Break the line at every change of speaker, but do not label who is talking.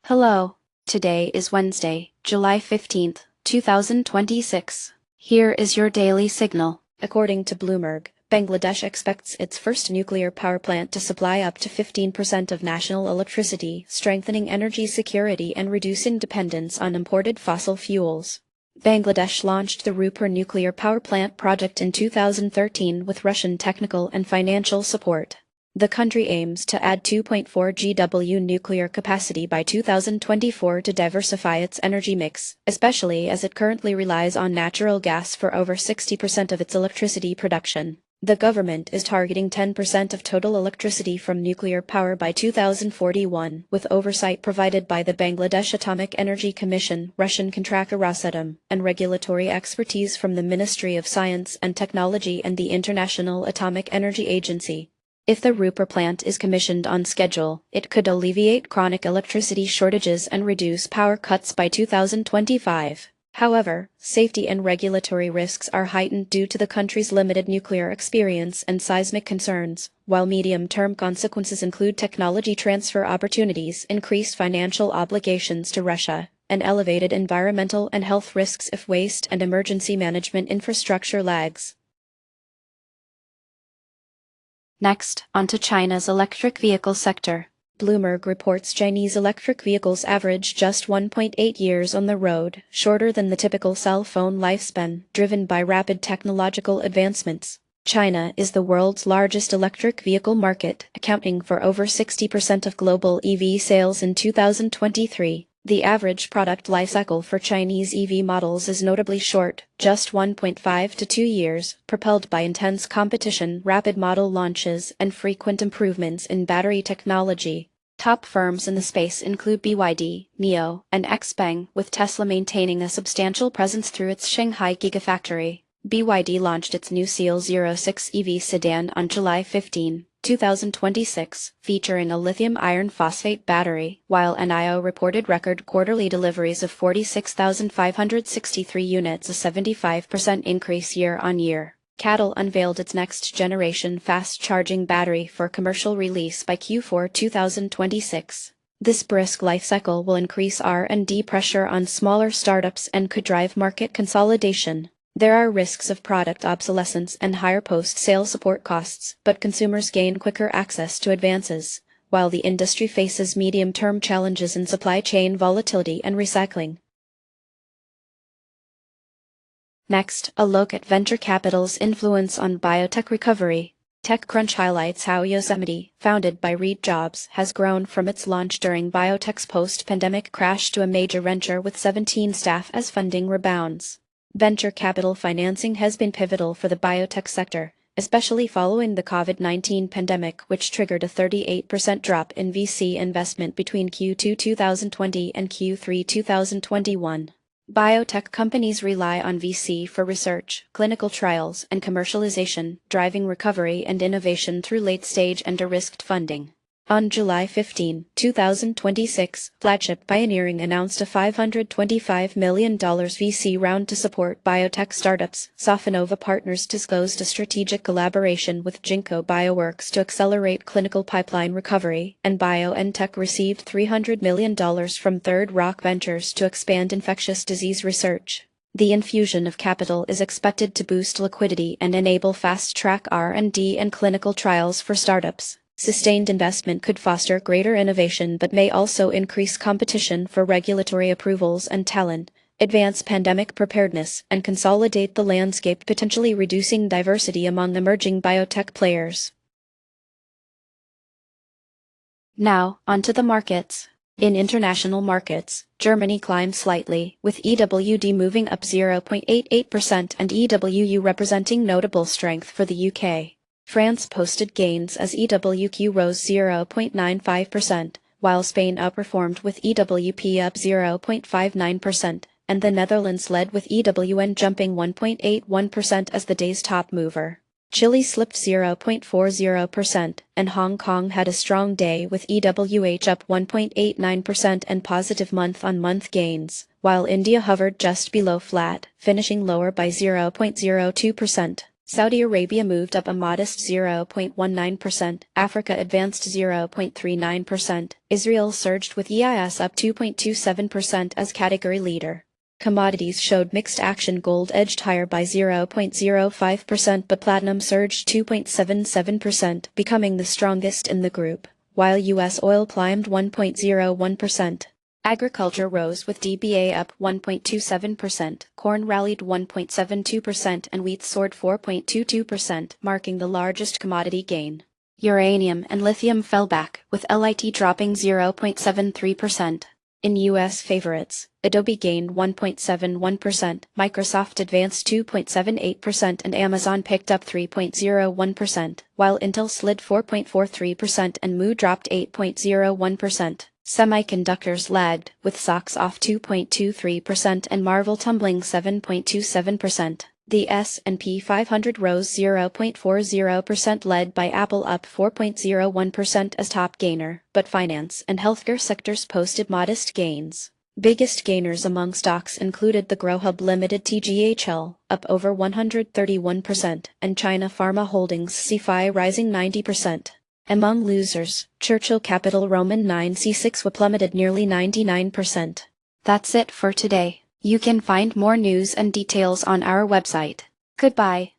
Hello. Today is Wednesday, July 15th, 2026. Here is your daily signal. According to Bloomberg, Bangladesh expects its first nuclear power plant to supply up to 15% of national electricity, strengthening energy security and reducing dependence on imported fossil fuels. Bangladesh launched the Rupur nuclear power plant project in 2013 with Russian technical and financial support. The country aims to add 2.4 GW nuclear capacity by 2024 to diversify its energy mix, especially as it currently relies on natural gas for over 60% of its electricity production. The government is targeting 10% of total electricity from nuclear power by 2041, with oversight provided by the Bangladesh Atomic Energy Commission, Russian contractor Rosatom, and regulatory expertise from the Ministry of Science and Technology and the International Atomic Energy Agency. If the Rupur plant is commissioned on schedule, it could alleviate chronic electricity shortages and reduce power cuts by 2025. However, safety and regulatory risks are heightened due to the country's limited nuclear experience and seismic concerns, while medium-term consequences include technology transfer opportunities, increased financial obligations to Russia, and elevated environmental and health risks if waste and emergency management infrastructure lags. Next, onto China's electric vehicle sector. Bloomberg reports Chinese electric vehicles average just 1.8 years on the road, shorter than the typical cell phone lifespan, driven by rapid technological advancements. China is the world's largest electric vehicle market, accounting for over 60% of global EV sales in 2023. The average product lifecycle for Chinese EV models is notably short, just 1.5 to 2 years, propelled by intense competition, rapid model launches, and frequent improvements in battery technology. Top firms in the space include BYD, NIO, and XPeng, with Tesla maintaining a substantial presence through its Shanghai Gigafactory. BYD launched its new Seal 06 EV sedan on July 15, 2026, featuring a lithium iron phosphate battery, while NIO reported record quarterly deliveries of 46,563 units, a 75% increase year-on-year. CATL unveiled its next-generation fast-charging battery for commercial release by Q4 2026. This brisk lifecycle will increase R&D pressure on smaller startups and could drive market consolidation. There are risks of product obsolescence and higher post-sale support costs, but consumers gain quicker access to advances, while the industry faces medium-term challenges in supply chain volatility and recycling. Next, a look at venture capital's influence on biotech recovery. TechCrunch highlights how Yosemite, founded by Reed Jobs, has grown from its launch during biotech's post-pandemic crash to a major venture with 17 staff as funding rebounds. Venture capital financing has been pivotal for the biotech sector, especially following the COVID-19 pandemic, which triggered a 38% drop in VC investment between Q2 2020 and Q3 2021. Biotech companies rely on VC for research, clinical trials, and commercialization, driving recovery and innovation through late-stage and de-risked funding. On July 15, 2026, Flagship Pioneering announced a $525 million VC round to support biotech startups. Sofinova Partners disclosed a strategic collaboration with Ginkgo Bioworks to accelerate clinical pipeline recovery, and BioNTech received $300 million from Third Rock Ventures to expand infectious disease research. The infusion of capital is expected to boost liquidity and enable fast-track R&D and clinical trials for startups. Sustained investment could foster greater innovation but may also increase competition for regulatory approvals and talent, advance pandemic preparedness, and consolidate the landscape, potentially reducing diversity among emerging biotech players. Now, onto the markets. In international markets, Germany climbed slightly, with EWD moving up 0.88% and EWU representing notable strength for the UK. France posted gains as EWQ rose 0.95%, while Spain outperformed with EWP up 0.59%, and the Netherlands led with EWN jumping 1.81% as the day's top mover. Chile slipped 0.40%, and Hong Kong had a strong day with EWH up 1.89% and positive month-on-month gains, while India hovered just below flat, finishing lower by 0.02%. Saudi Arabia moved up a modest 0.19%, Africa advanced 0.39%, Israel surged with EIS up 2.27% as category leader. Commodities showed mixed action. Gold edged higher by 0.05%, but platinum surged 2.77%, becoming the strongest in the group, while U.S. oil climbed 1.01%. Agriculture rose with DBA up 1.27%, corn rallied 1.72%, and wheat soared 4.22%, marking the largest commodity gain. Uranium and lithium fell back, with LIT dropping 0.73%. In U.S. favorites, Adobe gained 1.71%, Microsoft advanced 2.78%, and Amazon picked up 3.01%, while Intel slid 4.43% and Moo dropped 8.01%. Semiconductors lagged, with SOX off 2.23% and Marvell tumbling 7.27%. The S&P 500 rose 0.40%, led by Apple up 4.01% as top gainer, but finance and healthcare sectors posted modest gains. Biggest gainers among stocks included the Growhub Limited TGHL, up over 131%, and China Pharma Holdings CFI rising 90%. Among losers, Churchill Capital Roman 9C6 plummeted nearly 99%. That's it for today. You can find more news and details on our website. Goodbye.